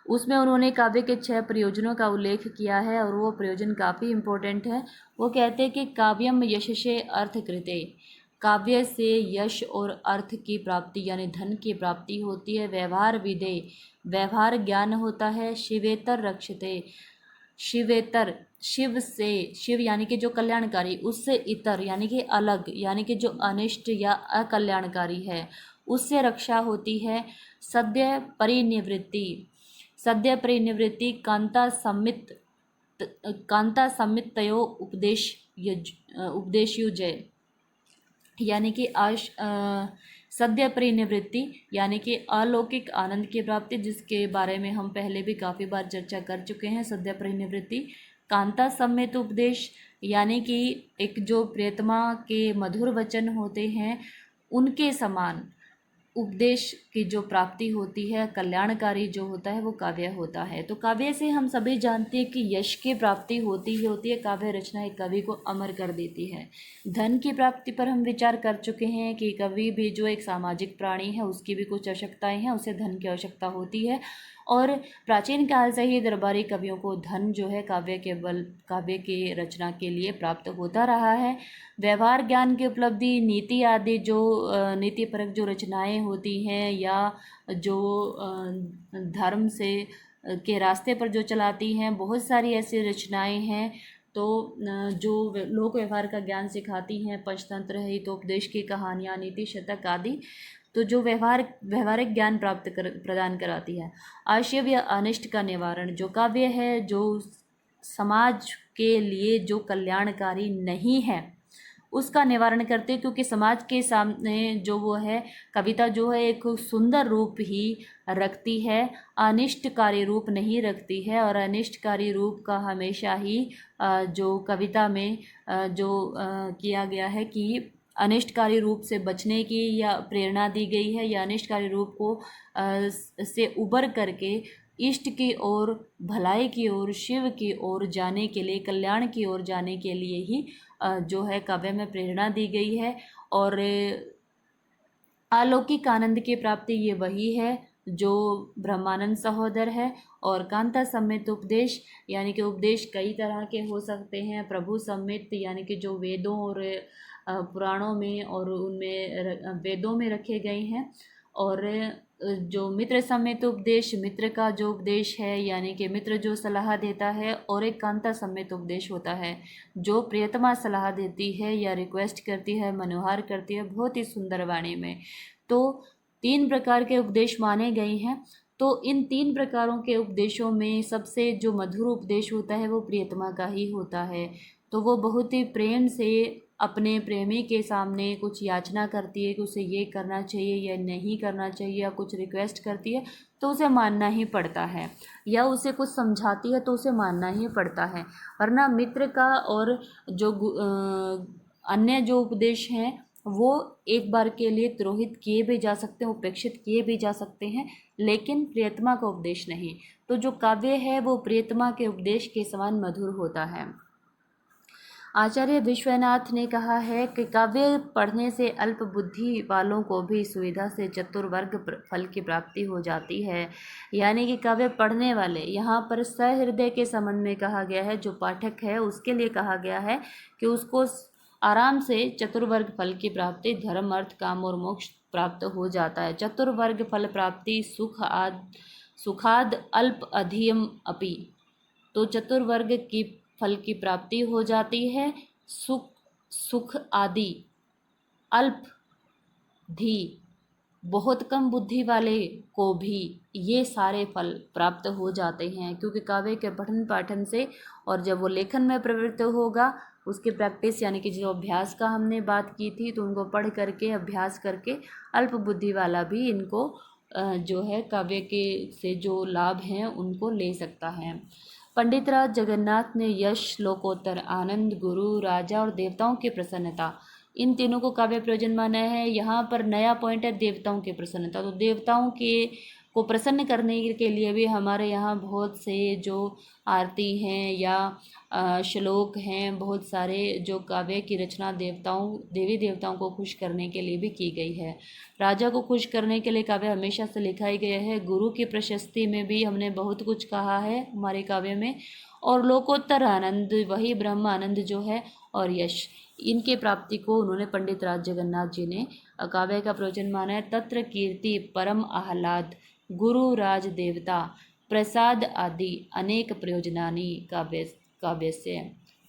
उसमें उन्होंने काव्य के 6 प्रयोजनों का उल्लेख किया है और वो प्रयोजन काफ़ी इम्पोर्टेंट है। वो कहते हैं कि काव्यम यशसे अर्थकृते, काव्य से यश और अर्थ की प्राप्ति यानी धन की प्राप्ति होती है। व्यवहार विदे, व्यवहार ज्ञान होता है। शिवेतर रक्षते, शिवेतर शिव से, शिव यानी कि जो कल्याणकारी, उससे इतर यानी कि अलग, यानी कि जो अनिष्ट या अकल्याणकारी है उससे रक्षा होती है। सद्य परिनिवृत्ति कांता सम्मितयो उपदेशयुजय, यानी कि सद्य परिनिवृत्ति यानी कि अलौकिक आनंद की प्राप्ति, जिसके बारे में हम पहले भी काफ़ी बार चर्चा कर चुके हैं। सद्य परिनिवृत्ति कांता सम्मित उपदेश यानी कि एक जो प्रियतमा के मधुर वचन होते हैं उनके समान उपदेश की जो प्राप्ति होती है, कल्याणकारी जो होता है वो काव्य होता है। तो काव्य से हम सभी जानते हैं कि यश की प्राप्ति होती ही होती है। काव्य रचना एक कवि को अमर कर देती है। धन की प्राप्ति पर हम विचार कर चुके हैं कि कवि भी जो एक सामाजिक प्राणी है उसकी भी कुछ आवश्यकताएं हैं, उसे धन की आवश्यकता होती है। और प्राचीन काल से ही दरबारी कवियों को धन जो है काव्य की रचना के लिए प्राप्त होता रहा है। व्यवहार ज्ञान की उपलब्धि, नीति आदि जो नीतिपरक जो रचनाएं होती हैं या जो धर्म से के रास्ते पर जो चलाती हैं, बहुत सारी ऐसी रचनाएं हैं। तो जो लोक व्यवहार का ज्ञान सिखाती हैं, पंचतंत्र है, हितोपदेश की कहानियाँ, नीति शतक आदि, तो जो व्यवहारिक ज्ञान प्रदान कराती है। आशय या अनिष्ट का निवारण जो काव्य है, जो समाज के लिए जो कल्याणकारी नहीं है उसका निवारण करते, क्योंकि समाज के सामने जो वो है कविता जो है एक सुंदर रूप ही रखती है, अनिष्टकारी रूप नहीं रखती है। और अनिष्टकारी रूप का हमेशा ही जो कविता में जो किया गया है कि अनिष्टकारी रूप से बचने की या प्रेरणा दी गई है, या अनिष्टकारी रूप को से उबर करके इष्ट की ओर, भलाई की ओर, शिव की ओर जाने के लिए, कल्याण की ओर जाने के लिए ही जो है काव्य में प्रेरणा दी गई है। और अलौकिक आनंद की प्राप्ति ये वही है जो ब्रह्मानंद सहोदर है। और कांता सम्मित उपदेश यानी कि उपदेश कई तरह के हो सकते हैं। प्रभु सम्मित यानी कि जो वेदों और पुराणों में और उनमें वेदों में रखे गए हैं। और जो मित्र सम्मित उपदेश, मित्र का जो उपदेश है यानी कि मित्र जो सलाह देता है। और एक कांता सम्मित उपदेश होता है जो प्रियतमा सलाह देती है या रिक्वेस्ट करती है, मनोहार करती है बहुत ही सुंदर वाणी में। तो 3 प्रकार के उपदेश माने गए हैं। तो इन 3 प्रकारों के उपदेशों में सबसे जो मधुर उपदेश होता है वो प्रियतमा का ही होता है। तो वो बहुत ही प्रेम से अपने प्रेमी के सामने कुछ याचना करती है कि उसे ये करना चाहिए या नहीं करना चाहिए, या कुछ रिक्वेस्ट करती है तो उसे मानना ही पड़ता है, या उसे कुछ समझाती है तो उसे मानना ही पड़ता है। वरना मित्र का और जो अन्य जो उपदेश हैं वो एक बार के लिए तिरोहित किए भी जा सकते हैं, उपेक्षित किए भी जा सकते हैं, लेकिन प्रियतमा का उपदेश नहीं। तो जो काव्य है वो प्रियतमा के उपदेश के समान मधुर होता है। आचार्य विश्वनाथ ने कहा है कि काव्य पढ़ने से अल्प बुद्धि वालों को भी सुविधा से चतुर्वर्ग फल की प्राप्ति हो जाती है। यानी कि काव्य पढ़ने वाले, यहाँ पर सहृदय के संबंध में कहा गया है, जो पाठक है उसके लिए कहा गया है कि उसको आराम से चतुर्वर्ग फल की प्राप्ति, धर्म अर्थ काम और मोक्ष प्राप्त हो जाता है। चतुर्वर्ग फल प्राप्ति सुखाद अल्प अधियम अपि, तो चतुर्वर्ग की फल की प्राप्ति हो जाती है। सुख आदि अल्प धी, बहुत कम बुद्धि वाले को भी ये सारे फल प्राप्त हो जाते हैं, क्योंकि काव्य के पठन पाठन से, और जब वो लेखन में प्रवृत्त होगा उसकी प्रैक्टिस यानी कि जो अभ्यास का हमने बात की थी, तो उनको पढ़ करके अभ्यास करके अल्प बुद्धि वाला भी इनको जो है काव्य के से जो लाभ हैं उनको ले सकता है। पंडित राज जगन्नाथ ने यश, लोकोत्तर आनंद, गुरु, राजा और देवताओं की प्रसन्नता, इन तीनों को काव्य प्रयोजन माना है। यहाँ पर नया पॉइंट है देवताओं की प्रसन्नता। तो देवताओं के को प्रसन्न करने के लिए भी हमारे यहाँ बहुत से जो आरती हैं या श्लोक हैं, बहुत सारे जो काव्य की रचना देवी देवताओं को खुश करने के लिए भी की गई है। राजा को खुश करने के लिए काव्य हमेशा से लिखा ही गया है। गुरु की प्रशस्ति में भी हमने बहुत कुछ कहा है हमारे काव्य में। और लोकोत्तर आनंद, वही ब्रह्म आनंद जो है, और यश, इनके प्राप्ति को उन्होंने पंडित राज जगन्नाथ जी ने काव्य का प्रयोजन माना है। तत्र कीर्ति, परम आह्लाद, गुरु, राज, देवता, प्रसाद आदि अनेक प्रयोजनानि काव्य से।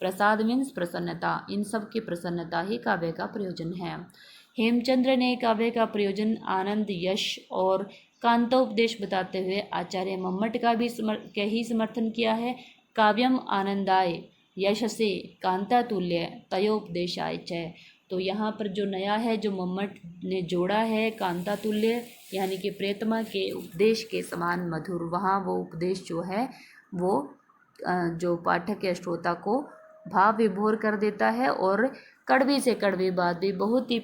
प्रसाद मीन्स प्रसन्नता, इन सब की प्रसन्नता ही काव्य का प्रयोजन है। हेमचंद्र ने काव्य का प्रयोजन आनंद, यश और कांतोपदेश बताते हुए आचार्य मम्मट का भी समर्थन किया है। काव्यम आनंदाय यशसे कांता तुल्य तयोपदेशाय च। तो यहाँ पर जो नया है जो मम्मट ने जोड़ा है, कांता तुल्य यानी कि प्रियतमा के उपदेश के समान मधुर, वहाँ वो उपदेश जो है वो जो पाठक या श्रोता को भाव विभोर कर देता है और कड़वी से कड़वी बात भी बहुत ही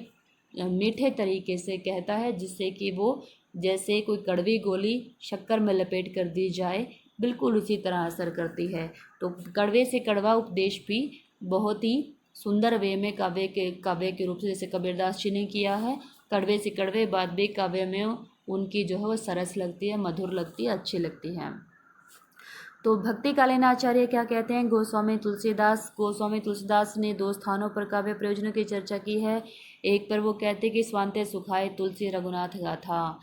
मीठे तरीके से कहता है, जिससे कि वो जैसे कोई कड़वी गोली शक्कर में लपेट कर दी जाए, बिल्कुल उसी तरह असर करती है। तो कड़वे से कड़वा उपदेश भी बहुत ही सुंदर वे में काव्य के रूप से, जैसे कबीरदास जी ने किया है, कड़वे से कड़वे बात भी काव्य में उनकी जो है वो सरस लगती है, मधुर लगती है, अच्छी लगती है। तो भक्तिकालीन आचार्य क्या कहते हैं? गोस्वामी तुलसीदास ने दो स्थानों पर काव्य प्रयोजनों की चर्चा की है। एक पर वो कहते हैं कि स्वांते सुखाए तुलसी रघुनाथ गाथा।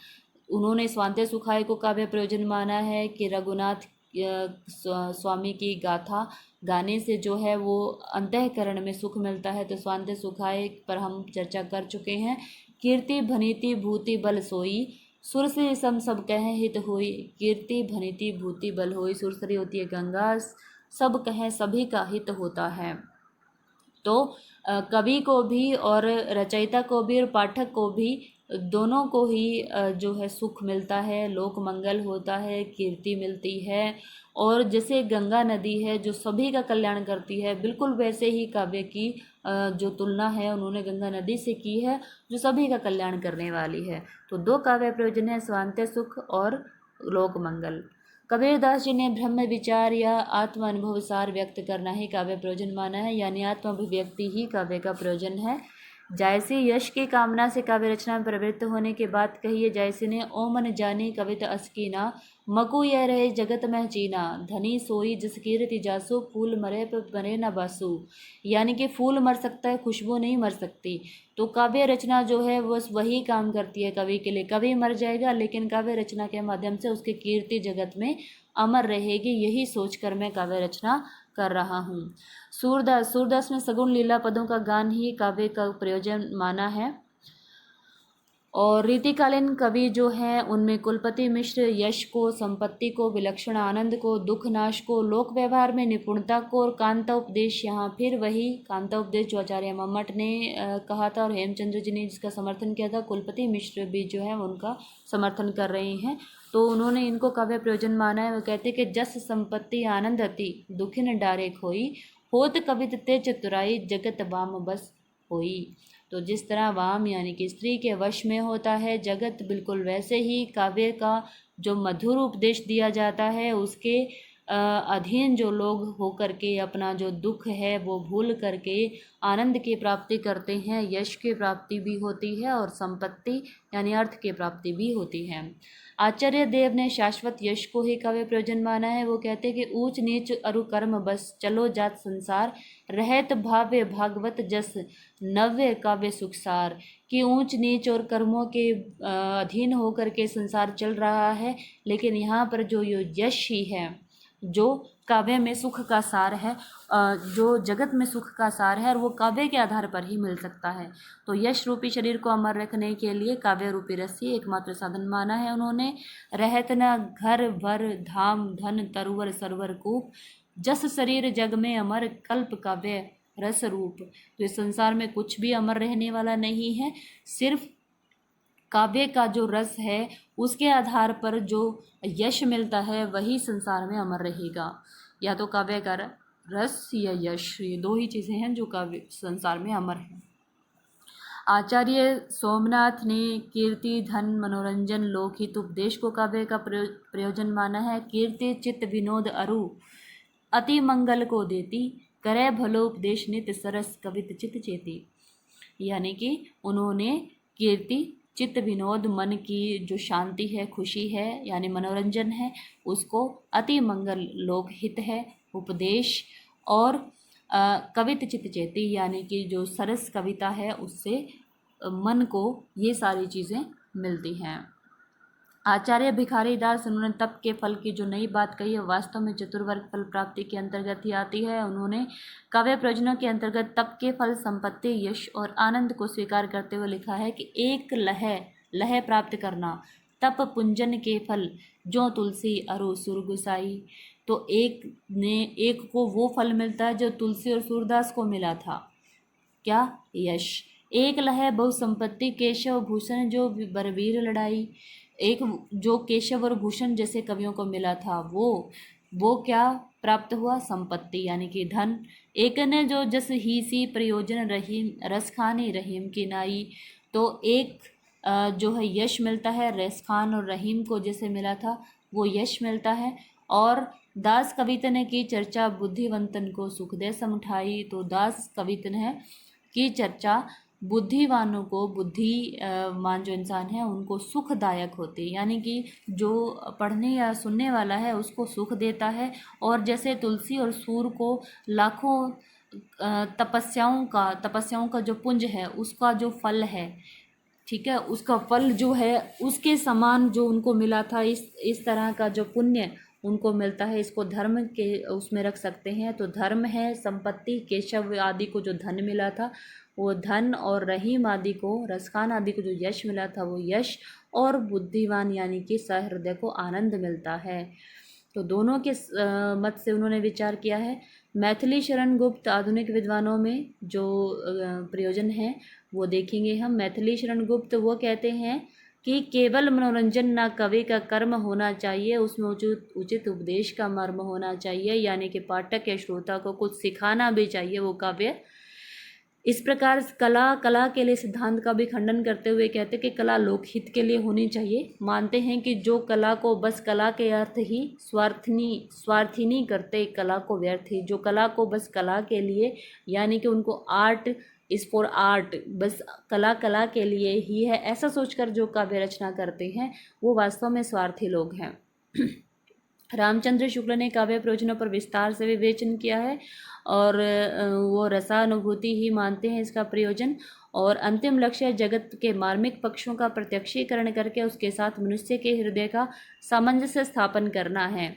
उन्होंने स्वांते सुखाए को काव्य प्रयोजन माना है कि रघुनाथ स्वामी की गाथा गाने से जो है वो अंतःकरण में सुख मिलता है। तो स्वांते सुखाए पर हम चर्चा कर चुके हैं। कीर्ति भनीति भूति बल सोई, सुर से सम सब कहें हित होई। कीर्ति भनीति भूति बल होई, सुरसरी होती है गंगा, सब कहें सभी का हित होता है। तो कवि को भी और रचयिता को भी और पाठक को भी, दोनों को ही जो है सुख मिलता है, लोक मंगल होता है, कीर्ति मिलती है। और जैसे गंगा नदी है जो सभी का कल्याण करती है, बिल्कुल वैसे ही काव्य की जो तुलना है उन्होंने गंगा नदी से की है, जो सभी का कल्याण करने वाली है। तो दो काव्य प्रयोजन है, स्वांत्य सुख और लोक मंगल। कबीरदास जी ने ब्रह्म विचार या आत्म अनुभव सार व्यक्त करना ही काव्य प्रयोजन माना है, यानी आत्म अभिव्यक्ति ही काव्य का प्रयोजन है। जायसी यश की कामना से काव्य रचना में प्रवृत्त होने के बाद कहिए, जायसी ने ओ मन जानी कविता अस्कीना, मकु यह रहे जगत में चीना, धनी सोई जिस कीर्ति जासु, फूल मरे पर मरे न बासु। यानी कि फूल मर सकता है, खुशबू नहीं मर सकती। तो काव्य रचना जो है वो वही काम करती है कवि के लिए। कवि मर जाएगा लेकिन काव्य रचना के माध्यम से उसकी कीर्ति जगत में अमर रहेगी, यही सोचकर मैं काव्य रचना कर रहा हूँ। सूरदास ने सगुण लीला पदों का गान ही काव्य का प्रयोजन माना है। और रीतिकालीन कवि जो हैं उनमें कुलपति मिश्र यश को, संपत्ति को, विलक्षण आनंद को, दुख नाश को, लोक व्यवहार में निपुणता को और कांता उपदेश, यहाँ फिर वही कांता उपदेश जो आचार्य मम्मट ने कहा था और हेमचंद्र जी ने जिसका समर्थन किया था, कुलपति मिश्र भी जो है उनका समर्थन कर रहे हैं। तो उन्होंने इनको काव्य प्रयोजन माना है। वो कहते हैं कि जस संपत्ति आनंद अति, दुखिन डारे खोई, होत कवित ते चतुराई, जगत वाम बस होई। तो जिस तरह वाम यानी कि स्त्री के वश में होता है जगत, बिल्कुल वैसे ही काव्य का जो मधुर उपदेश दिया जाता है उसके अधीन जो लोग होकर के अपना जो दुख है वो भूल करके आनंद की प्राप्ति करते हैं, यश की प्राप्ति भी होती है और संपत्ति यानी अर्थ की प्राप्ति भी होती है। आचार्य देव ने शाश्वत यश को ही काव्य प्रयोजन माना है। वो कहते हैं कि ऊंच नीच अरु कर्म बस, चलो जात संसार, रहत भाव्य भागवत जस, नव्य काव्य सुखसार। कि ऊंच नीच और कर्मों के अधीन होकर के संसार चल रहा है, लेकिन यहाँ पर जो यश ही है जो काव्य में सुख का सार है, जो जगत में सुख का सार है, और वो काव्य के आधार पर ही मिल सकता है। तो यश रूपी शरीर को अमर रखने के लिए काव्य रूपी रस्सी एकमात्र साधन माना है उन्होंने। रहत न घर भर धाम धन तरुवर सरवर कूप, जस शरीर जग में अमर कल्प काव्य रस रूप। तो इस संसार में कुछ भी अमर रहने वाला नहीं है, सिर्फ काव्य का जो रस है उसके आधार पर जो यश मिलता है वही संसार में अमर रहेगा। या तो काव्य का रस या यश, ये दो ही चीज़ें हैं जो काव्य संसार में अमर हैं। आचार्य सोमनाथ ने कीर्ति धन मनोरंजन लोकहित उपदेश को काव्य का प्रयोजन माना है। कीर्ति चित्त विनोद अरु, अति मंगल को देती, करे भलो उपदेश नित सरस कवित चित्त चेती। यानी कि उन्होंने कीर्ति चित्त विनोद, मन की जो शांति है, खुशी है यानी मनोरंजन है, उसको अति मंगल लोकहित है उपदेश, और कवित चित्त चेती यानी कि जो सरस कविता है उससे मन को ये सारी चीज़ें मिलती हैं। आचार्य भिखारी दास, उन्होंने तप के फल की जो नई बात कही है वास्तव में चतुर्वर्ग फल प्राप्ति के अंतर्गत ही आती है। उन्होंने काव्य प्रयोजनों के अंतर्गत तप के फल, संपत्ति, यश और आनंद को स्वीकार करते हुए लिखा है कि एक लह प्राप्त करना, तप पुंजन के फल, जो तुलसी अरु सुरगुसाई। तो एक को वो फल मिलता है जो तुलसी और सूरदास को मिला था, क्या? यश। एक लह बहु संपत्ति, केशव भूषण जो बरवीर लड़ाई। एक जो केशव और भूषण जैसे कवियों को मिला था वो वो क्या प्राप्त हुआ? संपत्ति यानी कि धन। एक ने जो जस ही सी प्रयोजन रहीम रस खानी रहीम की नाई, तो एक जो है यश मिलता है, रस खान और रहीम को जैसे मिला था वो यश मिलता है। और दास कवितन की चर्चा बुद्धिवंतन को सुख दे समुठाई, तो दास कवितन है की चर्चा बुद्धिवानों को, बुद्धिमान जो इंसान है उनको सुखदायक होती है, यानी कि जो पढ़ने या सुनने वाला है उसको सुख देता है। और जैसे तुलसी और सूर को लाखों तपस्याओं का जो पुंज है उसका जो फल है, ठीक है, उसका फल जो है उसके समान जो उनको मिला था, इस तरह का जो पुण्य उनको मिलता है, इसको धर्म के उसमें रख सकते हैं। तो धर्म है संपत्ति, केशव आदि को जो धन मिला था वो धन, और रहीम आदि को, रसखान आदि को जो यश मिला था वो यश, और बुद्धिवान यानी कि सहृदय को आनंद मिलता है। तो दोनों के मत से उन्होंने विचार किया है। मैथिली शरण गुप्त आधुनिक विद्वानों में जो प्रयोजन है वो देखेंगे हम। मैथिली शरण गुप्त वो कहते हैं कि केवल मनोरंजन ना कवि का कर्म होना चाहिए, उसमें उचित उपदेश का मर्म होना चाहिए, यानी कि पाठक या श्रोता को कुछ सिखाना भी चाहिए वो काव्य। इस प्रकार कला के लिए सिद्धांत का भी खंडन करते हुए कहते हैं कि कला लोकहित के लिए होनी चाहिए। मानते हैं कि जो कला को बस कला के अर्थ ही स्वार्थी करते, कला को व्यर्थ ही, जो कला को बस कला के लिए, यानी कि उनको आर्ट इज़ फॉर आर्ट, बस कला के लिए ही है, ऐसा सोचकर जो काव्य रचना करते हैं वो वास्तव में स्वार्थी लोग हैं। रामचंद्र शुक्ल ने काव्य प्रयोजनों पर विस्तार से विवेचन किया है, और वो रसानुभूति ही मानते हैं इसका प्रयोजन, और अंतिम लक्ष्य जगत के मार्मिक पक्षों का प्रत्यक्षीकरण करके उसके साथ मनुष्य के हृदय का सामंजस्य स्थापन करना है।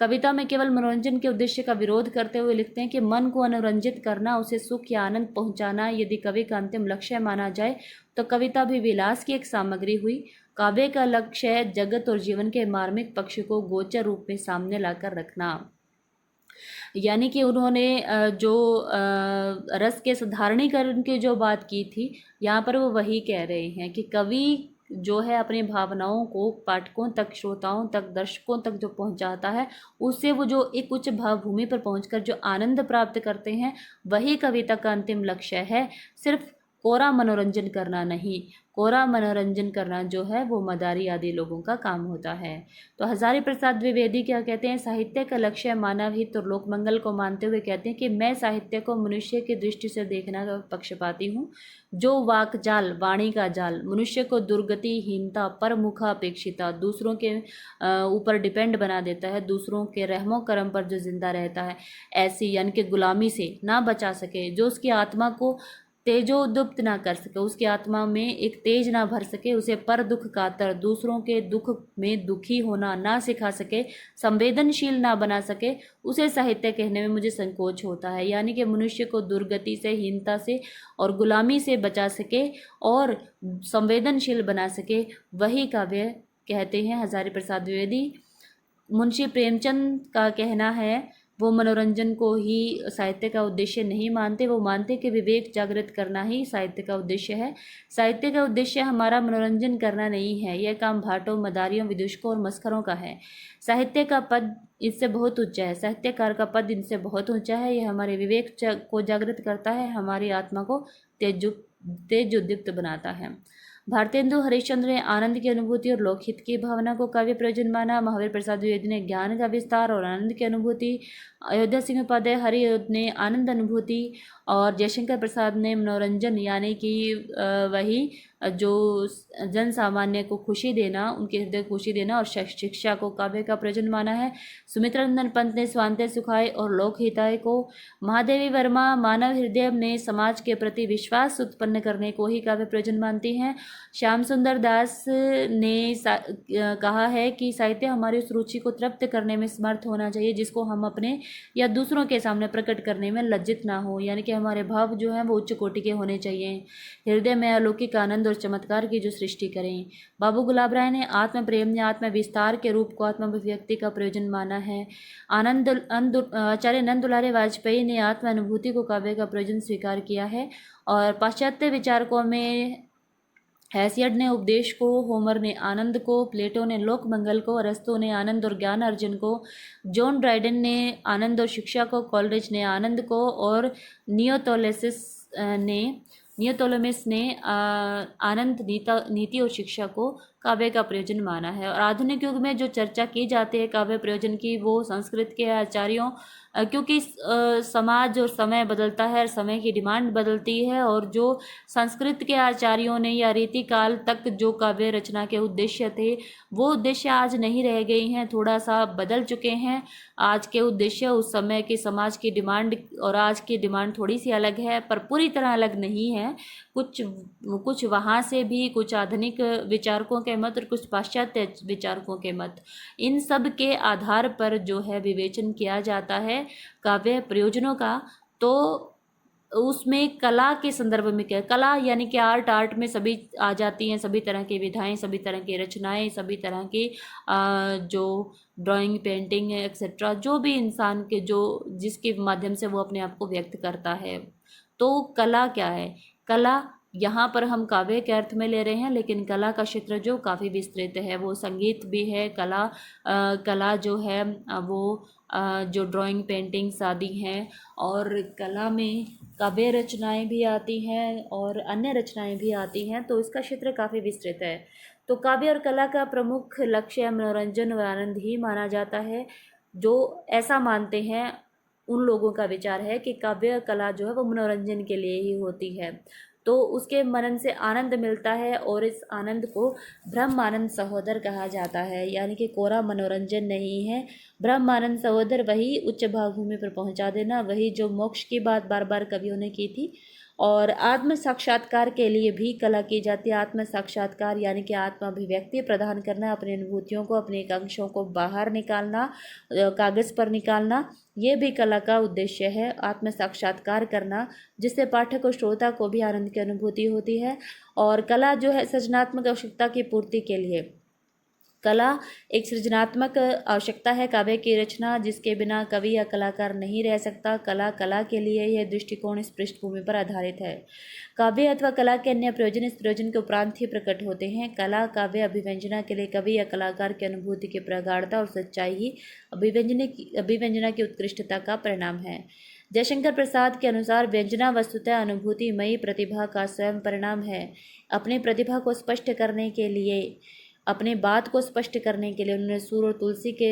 कविता में केवल मनोरंजन के उद्देश्य का विरोध करते हुए लिखते हैं कि मन को अनुरंजित करना, उसे सुख या आनंद पहुंचाना यदि कवि का अंतिम लक्ष्य माना जाए तो कविता भी विलास की एक सामग्री हुई। काव्य का लक्ष्य है जगत और जीवन के मार्मिक पक्ष को गोचर रूप में सामने लाकर रखना। यानी कि उन्होंने जो रस के साधारणीकरण की जो बात की थी, यहाँ पर वो वही कह रहे हैं कि कवि जो है अपनी भावनाओं को पाठकों तक, श्रोताओं तक, दर्शकों तक जो पहुंचाता है, उससे वो जो एक उच्च भावभूमि पर पहुंचकर जो आनंद प्राप्त करते हैं वही कविता का अंतिम लक्ष्य है। सिर्फ कोरा मनोरंजन करना नहीं, कोरा मनोरंजन करना जो है वो मदारी आदि लोगों का काम होता है। तो हजारी प्रसाद द्विवेदी क्या कहते हैं? साहित्य का लक्ष्य मानव हित और लोक मंगल को मानते हुए कहते हैं कि मैं साहित्य को मनुष्य की दृष्टि से देखना का पक्षपाती हूँ। जो वाक जाल, वाणी का जाल मनुष्य को दुर्गति, हीनता, परमुखापेक्षिता, दूसरों के ऊपर डिपेंड बना देता है, दूसरों के रहमो करम पर जो जिंदा रहता है, ऐसी यानी कि गुलामी से ना बचा सके, जो उसकी आत्मा को तेजोदीप्त ना कर सके, उसकी आत्मा में एक तेज ना भर सके, उसे पर दुख कातर, दूसरों के दुख में दुखी होना ना सिखा सके, संवेदनशील ना बना सके, उसे साहित्य कहने में मुझे संकोच होता है। यानी कि मनुष्य को दुर्गति से, हीनता से और गुलामी से बचा सके और संवेदनशील बना सके, वही काव्य कहते हैं हजारी प्रसाद द्विवेदी। मुंशी प्रेमचंद का कहना है वो मनोरंजन को ही साहित्य का उद्देश्य नहीं मानते, वो मानते कि विवेक जागृत करना ही साहित्य का उद्देश्य है। साहित्य का उद्देश्य हमारा मनोरंजन करना नहीं है, यह काम भाटों, मदारियों, विदूषकों और मस्खरों का है। साहित्य का पद इससे बहुत ऊंचा है, साहित्यकार का पद इनसे बहुत ऊंचा है। यह हमारे विवेक को जागृत करता है, हमारी आत्मा को तेजोदीप्त बनाता है। भारतेंदु हरिश्चंद्र ने आनंद की अनुभूति और लोकहित की भावना को काव्य प्रयोजन माना। महावीर प्रसाद द्विवेदी ने ज्ञान का विस्तार और आनंद की अनुभूति, अयोध्या सिंह उपाध्याय हरिअयोध्या ने आनंद अनुभूति, और जयशंकर प्रसाद ने मनोरंजन यानी कि वही जो जन सामान्य को खुशी देना, उनके हृदय को खुशी देना और शिक्षा को काव्य का प्रयोजन माना है। सुमित्रानंदन पंत ने स्वांतः सुखाय और लोकहिताय को, महादेवी वर्मा मानव हृदय में समाज के प्रति विश्वास उत्पन्न करने को ही काव्य प्रयोजन मानती हैं। श्याम सुंदर दास ने कहा है कि साहित्य हमारी उस रुचि को तृप्त करने में समर्थ होना चाहिए जिसको हम अपने या दूसरों के सामने प्रकट करने में लज्जित ना हो, यानी कि हमारे भाव जो हैं वो उच्च कोटि के होने चाहिए, हृदय में अलौकिक आनंद और चमत्कार की जो सृष्टि करें। बाबू गुलाब राय ने आत्म प्रेम या आत्म विस्तार के रूप को आत्माभिव्यक्ति का प्रयोजन माना है। आचार्य नंद दुलारे वाजपेयी ने आत्म अनुभूति को काव्य का प्रयोजन स्वीकार किया है, और पाश्चात्य विचारकों में हेसियड ने उपदेश को, होमर ने आनंद को, प्लेटो ने लोक मंगल को, अरस्तु ने आनंद और ज्ञान अर्जन को, जॉन ड्राइडन ने आनंद और शिक्षा को, कॉलरिज ने आनंद को और नियोतोलेमिस ने आनंद, नीति और शिक्षा को काव्य का प्रयोजन माना है। और आधुनिक युग में जो चर्चा की जाती है काव्य प्रयोजन की, वो संस्कृत के आचार्यों, क्योंकि समाज और समय बदलता है, समय की डिमांड बदलती है, और जो संस्कृत के आचार्यों ने या रीति काल तक जो काव्य रचना के उद्देश्य थे, वो उद्देश्य आज नहीं रह गए हैं, थोड़ा सा बदल चुके हैं। आज के उद्देश्य उस समय के समाज की डिमांड और आज की डिमांड थोड़ी सी अलग है, पर पूरी तरह अलग नहीं है। कुछ वहाँ से भी कुछ आधुनिक विचारकों के मत और कुछ पाश्चात्य विचारकों के मत, इन सब के आधार पर जो है विवेचन किया जाता है काव्य प्रयोजनों का। तो उसमें कला के संदर्भ में क्या, कला यानी कि आर्ट में सभी आ जाती हैं, सभी तरह की विधाएं, सभी तरह की रचनाएं, सभी तरह की जो ड्राइंग, पेंटिंग एक्सेट्रा, जो भी इंसान के जो जिसके माध्यम से वो अपने आप को व्यक्त करता है। तो कला क्या है? कला यहाँ पर हम काव्य के अर्थ में ले रहे हैं, लेकिन कला का क्षेत्र जो काफ़ी विस्तृत है, वो संगीत भी है, कला जो है वो जो ड्राइंग, पेंटिंग्स आदि हैं, और कला में काव्य रचनाएं भी आती हैं और अन्य रचनाएं भी आती हैं। तो इसका क्षेत्र काफ़ी विस्तृत है। तो काव्य और कला का प्रमुख लक्ष्य मनोरंजन व आनंद ही माना जाता है। जो ऐसा मानते हैं उन लोगों का विचार है कि काव्य कला जो है वो मनोरंजन के लिए ही होती है। तो उसके मनन से आनंद मिलता है, और इस आनंद को ब्रह्मानंद सहोदर कहा जाता है, यानी कि कोरा मनोरंजन नहीं है। ब्रह्मानंद सहोदर वही उच्च भाग भूमि पर पहुंचा देना, वही जो मोक्ष की बात बार बार कवियों ने की थी। और आत्म साक्षात्कार के लिए भी कला की जाती है। आत्म साक्षात्कार यानी कि आत्माभिव्यक्ति प्रदान करना, अपनी अनुभूतियों को, अपने एकांशों को बाहर निकालना, कागज़ पर निकालना, ये भी कला का उद्देश्य है, आत्म साक्षात्कार करना, जिससे पाठक और श्रोता को भी आनंद की अनुभूति होती है। और कला जो है सृजनात्मक आवश्यकता की पूर्ति के लिए, कला एक सृजनात्मक आवश्यकता है काव्य की रचना, जिसके बिना कवि या कलाकार नहीं रह सकता। कला के लिए यह दृष्टिकोण इस पृष्ठभूमि पर आधारित है। काव्य अथवा कला के अन्य प्रयोजन इस प्रयोजन के उपरांत ही प्रकट होते हैं। कला काव्य अभिव्यंजना के लिए कवि या कलाकार की अनुभूति की प्रगाढ़ता और सच्चाई ही अभिव्यंजना की उत्कृष्टता का परिणाम है। जयशंकर प्रसाद के अनुसार व्यंजना वस्तुतः अनुभूतिमयी प्रतिभा का स्वयं परिणाम है। अपनी प्रतिभा को स्पष्ट करने के लिए, अपने बात को स्पष्ट करने के लिए उन्होंने सूर और तुलसी के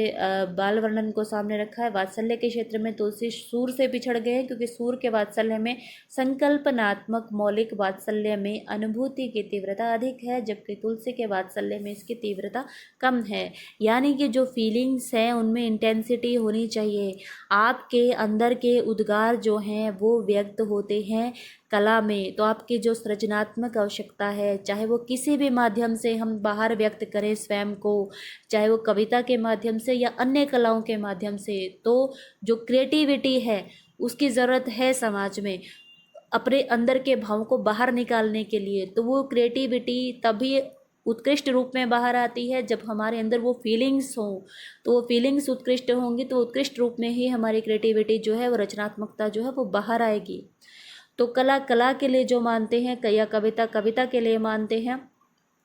बाल वर्णन को सामने रखा है। वात्सल्य के क्षेत्र में तुलसी सूर से पिछड़ गए हैं, क्योंकि सूर के वात्सल्य में संकल्पनात्मक मौलिक वात्सल्य में अनुभूति की तीव्रता अधिक है, जबकि तुलसी के वात्सल्य में इसकी तीव्रता कम है। यानी कि जो फीलिंग्स हैं उनमें इंटेंसिटी होनी चाहिए, आपके अंदर के उद्गार जो हैं वो व्यक्त होते हैं कला में। तो आपकी जो सृजनात्मक आवश्यकता है, चाहे वो किसी भी माध्यम से हम बाहर व्यक्त करें स्वयं को, चाहे वो कविता के माध्यम से या अन्य कलाओं के माध्यम से, तो जो क्रिएटिविटी है उसकी ज़रूरत है समाज में अपने अंदर के भावों को बाहर निकालने के लिए। तो वो क्रिएटिविटी तभी उत्कृष्ट रूप में बाहर आती है जब हमारे अंदर वो फीलिंग्स हों। तो वो फीलिंग्स उत्कृष्ट होंगी तो उत्कृष्ट रूप में ही हमारी क्रिएटिविटी जो है वो रचनात्मकता जो है वो बाहर आएगी। तो कला के लिए जो मानते हैं या कविता के लिए मानते हैं,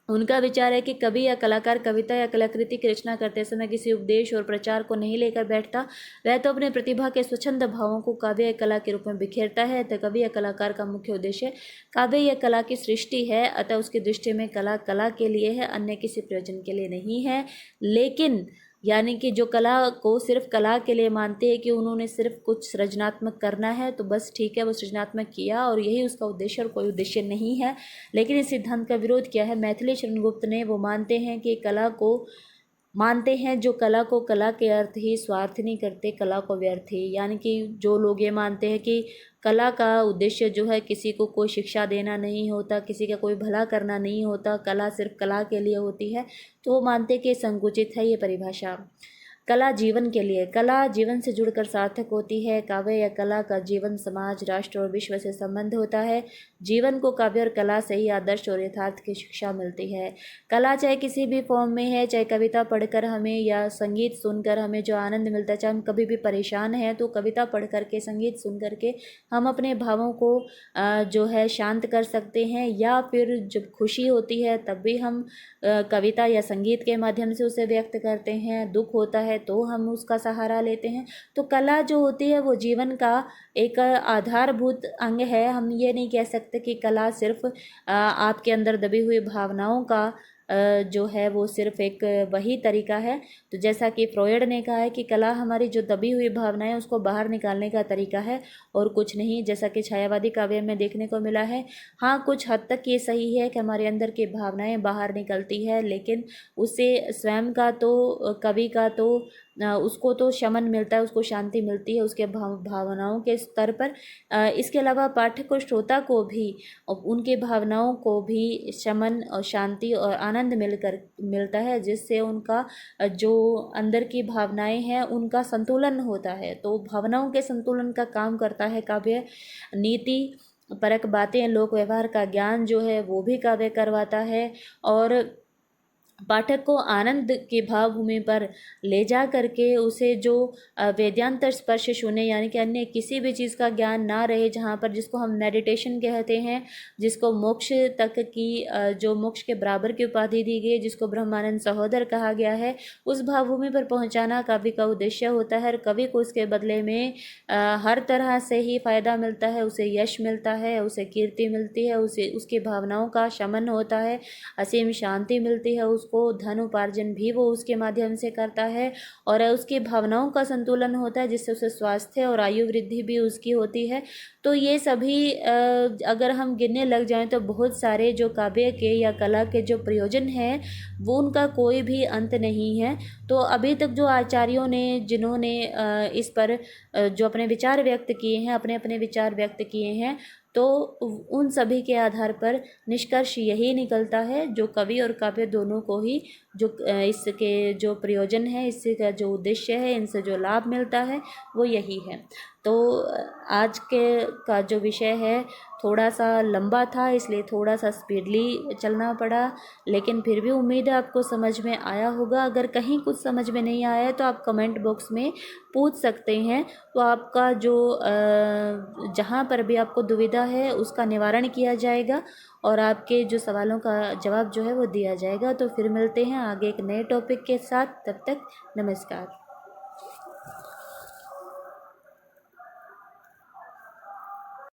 उनका विचार है कि कवि या कलाकार कविता या कलाकृति की रचना करते समय किसी उपदेश और प्रचार को नहीं लेकर बैठता। वह तो अपने प्रतिभा के स्वच्छंद भावों को काव्य या कला के रूप में बिखेरता है। तो कवि या कलाकार का मुख्य उद्देश्य काव्य या कला की सृष्टि है, अतः उसकी दृष्टि में कला के लिए है, अन्य किसी प्रयोजन के लिए नहीं है। लेकिन यानी कि जो कला को सिर्फ कला के लिए मानते हैं कि उन्होंने सिर्फ कुछ सृजनात्मक करना है, तो बस ठीक है, वो सृजनात्मक किया और यही उसका उद्देश्य और कोई उद्देश्य नहीं है। लेकिन इस सिद्धांत का विरोध किया है मैथिली शरण गुप्त ने। वो मानते हैं कि मानते हैं जो कला को कला के अर्थ ही स्वार्थ नहीं करते, कला को व्यर्थ ही। यानी कि जो लोग ये मानते हैं कि कला का उद्देश्य जो है किसी को कोई शिक्षा देना नहीं होता, किसी का कोई भला करना नहीं होता, कला सिर्फ कला के लिए होती है, तो वो मानते हैं कि संकुचित है ये परिभाषा। कला जीवन के लिए, कला जीवन से जुड़कर सार्थक होती है। काव्य या कला का जीवन, समाज, राष्ट्र और विश्व से संबंध होता है। जीवन को काव्य और कला से ही आदर्श और यथार्थ की शिक्षा मिलती है। कला चाहे किसी भी फॉर्म में है, चाहे कविता पढ़कर हमें या संगीत सुनकर हमें जो आनंद मिलता है, चाहे हम कभी भी परेशान हैं तो कविता पढ़ करके, संगीत सुन करके हम अपने भावों को जो है शांत कर सकते हैं, या फिर जब खुशी होती है तब भी हम कविता या संगीत के माध्यम से उसे व्यक्त करते हैं। दुख होता है तो हम उसका सहारा लेते हैं। तो कला जो होती है वो जीवन का एक आधारभूत अंग है। हम ये नहीं कह सकते कि कला सिर्फ आपके अंदर दबी हुई भावनाओं का जो है वो सिर्फ एक वही तरीका है। तो जैसा कि फ्रॉयड ने कहा है कि कला हमारी जो दबी हुई भावनाएं उसको बाहर निकालने का तरीका है और कुछ नहीं, जैसा कि छायावादी काव्य में देखने को मिला है। हाँ, कुछ हद तक ये सही है कि हमारे अंदर की भावनाएं बाहर निकलती है, लेकिन उसे स्वयं का तो, कवि का तो उसको तो शमन मिलता है, उसको शांति मिलती है उसके भावनाओं के स्तर पर। इसके अलावा पाठक और श्रोता को भी उनके भावनाओं को भी शमन और शांति और आनंद मिलता है, जिससे उनका जो अंदर की भावनाएं हैं उनका संतुलन होता है। तो भावनाओं के संतुलन का काम करता है काव्य। नीति परक बातें, लोक व्यवहार का ज्ञान जो है वो भी काव्य करवाता है, और पाठक को आनंद की भावभूमि पर ले जा करके उसे जो वेदांत स्पर्श शून्य, यानी कि अन्य किसी भी चीज़ का ज्ञान ना रहे, जहाँ पर जिसको हम मेडिटेशन कहते हैं, जिसको मोक्ष तक की जो मोक्ष के बराबर की उपाधि दी गई, जिसको ब्रह्मानंद सहोदर कहा गया है, उस भावभूमि पर पहुँचाना कवि का उद्देश्य होता है। और कवि को उसके बदले में हर तरह से ही फ़ायदा मिलता है। उसे यश मिलता है, उसे कीर्ति मिलती है, उसे उसकी भावनाओं का शमन होता है, असीम शांति मिलती है उसको, धन उपार्जन भी वो उसके माध्यम से करता है, और उसकी भावनाओं का संतुलन होता है, जिससे उसे स्वास्थ्य और आयु वृद्धि भी उसकी होती है। तो ये सभी अगर हम गिनने लग जाएं तो बहुत सारे जो काव्य के या कला के जो प्रयोजन हैं वो उनका कोई भी अंत नहीं है। तो अभी तक जो आचार्यों ने, जिन्होंने इस पर जो अपने विचार व्यक्त किए हैं, अपने अपने विचार व्यक्त किए हैं, तो उन सभी के आधार पर निष्कर्ष यही निकलता है, जो कवि और काव्य दोनों को ही जो इसके जो प्रयोजन है, इससे का जो उद्देश्य है, इनसे जो लाभ मिलता है वो यही है। तो आज के का जो विषय है थोड़ा सा लंबा था, इसलिए थोड़ा सा स्पीडली चलना पड़ा, लेकिन फिर भी उम्मीद है आपको समझ में आया होगा। अगर कहीं कुछ समझ में नहीं आया है तो आप कमेंट बॉक्स में पूछ सकते हैं, तो आपका जो जहाँ पर भी आपको दुविधा है उसका निवारण किया जाएगा और आपके जो सवालों का जवाब जो है वो दिया जाएगा। तो फिर मिलते हैं आगे एक नए टॉपिक के साथ, तब तक नमस्कार।